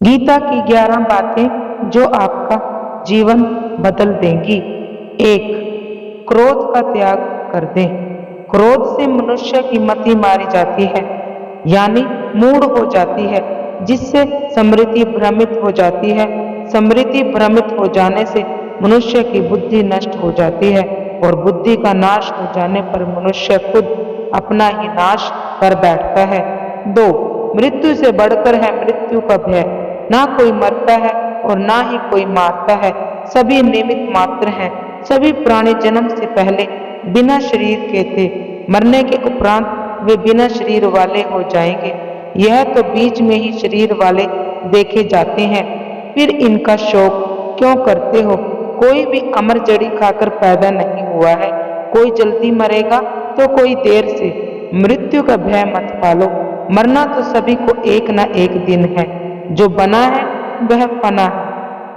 गीता की 11 बातें जो आपका जीवन बदल देंगी। 1. क्रोध का त्याग कर दें। क्रोध से मनुष्य की मति मारी जाती है, यानी मूढ़ हो जाती है, जिससे समृद्धि भ्रमित हो जाती है। समृद्धि भ्रमित हो जाने से मनुष्य की बुद्धि नष्ट हो जाती है और बुद्धि का नाश हो जाने पर मनुष्य खुद अपना ही नाश कर बैठता है। 2. मृत्यु से बढ़कर है मृत्यु का भय। ना कोई मरता है और ना ही कोई मारता है, सभी निमित्त मात्र हैं। सभी प्राणी जन्म से पहले बिना शरीर के थे, मरने के उपरांत वे बिना शरीर वाले हो जाएंगे। यह तो बीच में ही शरीर वाले देखे जाते हैं, फिर इनका शोक क्यों करते हो? कोई भी अमर जड़ी खाकर पैदा नहीं हुआ है, कोई जल्दी मरेगा तो कोई देर से। मृत्यु का भय मत पालो, मरना तो सभी को एक न एक दिन है। जो बना है वह फना है।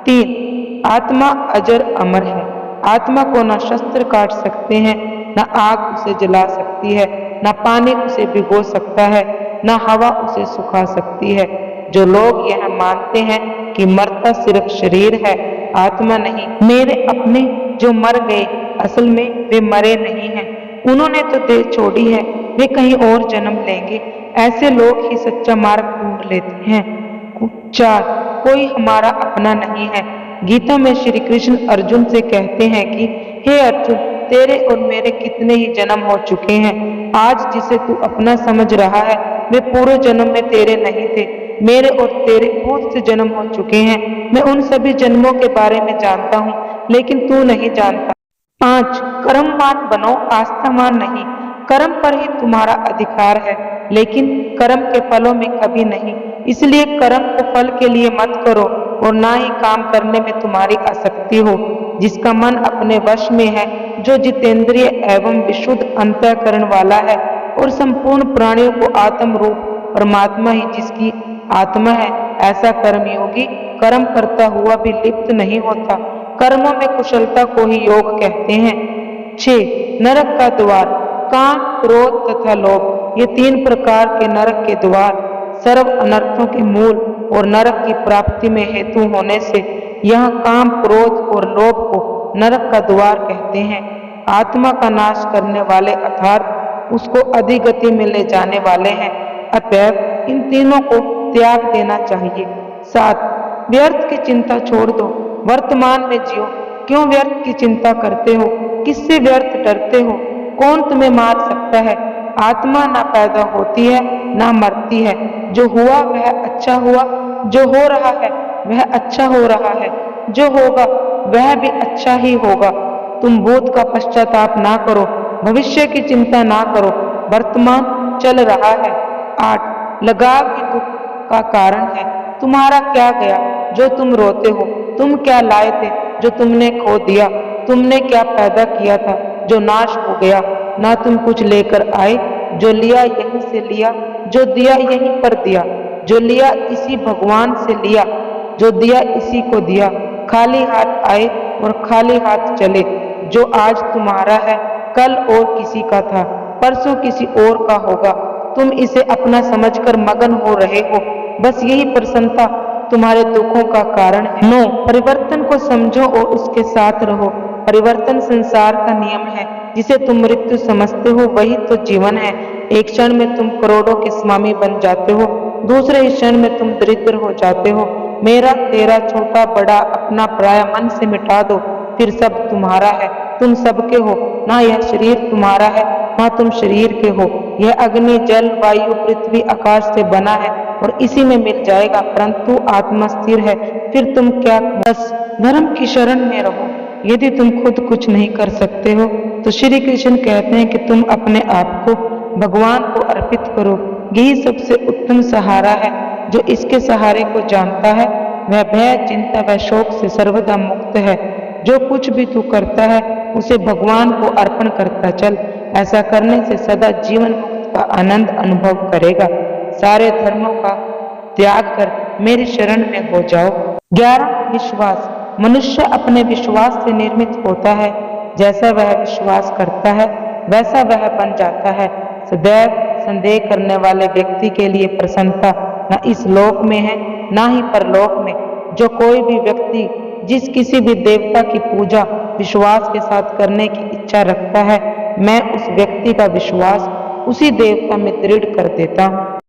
3. आत्मा अजर अमर है। आत्मा को न शस्त्र काट सकते हैं, न आग उसे जला सकती है, न पानी उसे भिगो सकता है, न हवा उसे सुखा सकती है। जो लोग यह मानते हैं कि मरता सिर्फ शरीर है, आत्मा नहीं, मेरे अपने जो मर गए असल में वे मरे नहीं हैं, उन्होंने तो देह छोड़ी है, वे कहीं और जन्म लेंगे। ऐसे लोग ही सच्चा मार्ग ढूंढ लेते हैं। 4. कोई हमारा अपना नहीं है। गीता में श्री कृष्ण अर्जुन से कहते हैं कि हे अर्जुन, तेरे और मेरे कितने ही जन्म हो चुके हैं। आज जिसे तू अपना समझ रहा है वे पूर्व जन्म में तेरे नहीं थे। मेरे और तेरे बहुत से जन्म हो चुके हैं। मैं उन सभी जन्मों के बारे में जानता हूँ, लेकिन तू नहीं जानता। 5. कर्मवान बनो, आस्थावान नहीं। कर्म पर ही तुम्हारा अधिकार है, लेकिन कर्म के फलों में कभी नहीं। इसलिए कर्म को फल के लिए मत करो और ना ही काम करने में तुम्हारी आसक्ति हो। जिसका मन अपने वश में है, जो जितेंद्रिय एवं विशुद्ध अंतःकरण वाला है और संपूर्ण प्राणियों को आत्म रूप परमात्मा ही जिसकी आत्मा है, ऐसा कर्मयोगी कर्म करता हुआ भी लिप्त नहीं होता। कर्मों में कुशलता को ही योग कहते हैं। 6. नरक का द्वार। काम, क्रोध तथा लोभ, ये 3 प्रकार के नरक के द्वार सर्व अनर्थों के मूल और नरक की प्राप्ति में हेतु होने से यहाँ काम, क्रोध और लोभ को नरक का द्वार कहते हैं। आत्मा का नाश करने वाले अर्थात उसको अधोगति में ले जाने वाले हैं। अतएव इन तीनों को त्याग देना चाहिए। 7. व्यर्थ की चिंता छोड़ दो, वर्तमान में जियो। क्यों व्यर्थ की चिंता करते हो? किससे व्यर्थ डरते हो? कौन तुम्हें मार सकता है? आत्मा ना पैदा होती है ना मरती है। जो हुआ वह अच्छा हुआ, जो हो रहा है वह अच्छा हो रहा है, जो होगा वह भी अच्छा ही होगा। तुम भूत का पश्चाताप ना करो, भविष्य की चिंता ना करो, वर्तमान चल रहा है। 8. लगाव ही दुख का कारण है। तुम्हारा क्या गया जो तुम रोते हो? तुम क्या लाए थे जो तुमने खो दिया? तुमने क्या पैदा किया था जो नाश हो गया? ना तुम कुछ लेकर आए, जो लिया यहीं से लिया, जो दिया यहीं पर दिया, जो लिया इसी भगवान से लिया, जो दिया इसी को दिया। खाली हाथ आए और खाली हाथ चले। जो आज तुम्हारा है कल और किसी का था, परसों किसी और का होगा। तुम इसे अपना समझकर मगन हो रहे हो, बस यही प्रसन्नता तुम्हारे दुखों का कारण है। 9. परिवर्तन को समझो और उसके साथ रहो। परिवर्तन संसार का नियम है। जिसे तुम मृत्यु समझते हो वही तो जीवन है। एक क्षण में तुम करोड़ों के स्वामी बन जाते हो, दूसरे ही क्षण में तुम दरिद्र हो जाते हो। मेरा, तेरा, छोटा बड़ा, अपना पराया मन से मिटा दो, फिर सब तुम्हारा है, तुम सबके हो। ना यह शरीर तुम्हारा है ना तुम शरीर के हो। यह अग्नि, जल, वायु, पृथ्वी, आकाश से बना है और इसी में मिल जाएगा, परंतु आत्मा स्थिर है। फिर तुम क्या? बस धर्म की शरण में रहो। यदि तुम खुद कुछ नहीं कर सकते हो तो श्री कृष्ण कहते हैं कि तुम अपने आप को भगवान को अर्पित करो। यही सबसे उत्तम सहारा है। जो इसके सहारे को जानता है वह भय, चिंता व शोक से सर्वदा मुक्त है। जो कुछ भी तू करता है उसे भगवान को अर्पण करता चल। ऐसा करने से सदा जीवन मुक्त का आनंद अनुभव करेगा। सारे धर्मों का त्याग कर मेरी शरण में हो जाओ। 11. विश्वास। मनुष्य अपने विश्वास से निर्मित होता है। जैसा वह विश्वास करता है वैसा वह बन जाता है। सदैव संदेह करने वाले व्यक्ति के लिए प्रसन्नता न इस लोक में है ना ही परलोक में। जो कोई भी व्यक्ति जिस किसी भी देवता की पूजा विश्वास के साथ करने की इच्छा रखता है, मैं उस व्यक्ति का विश्वास उसी देवता में दृढ़ कर देता हूँ।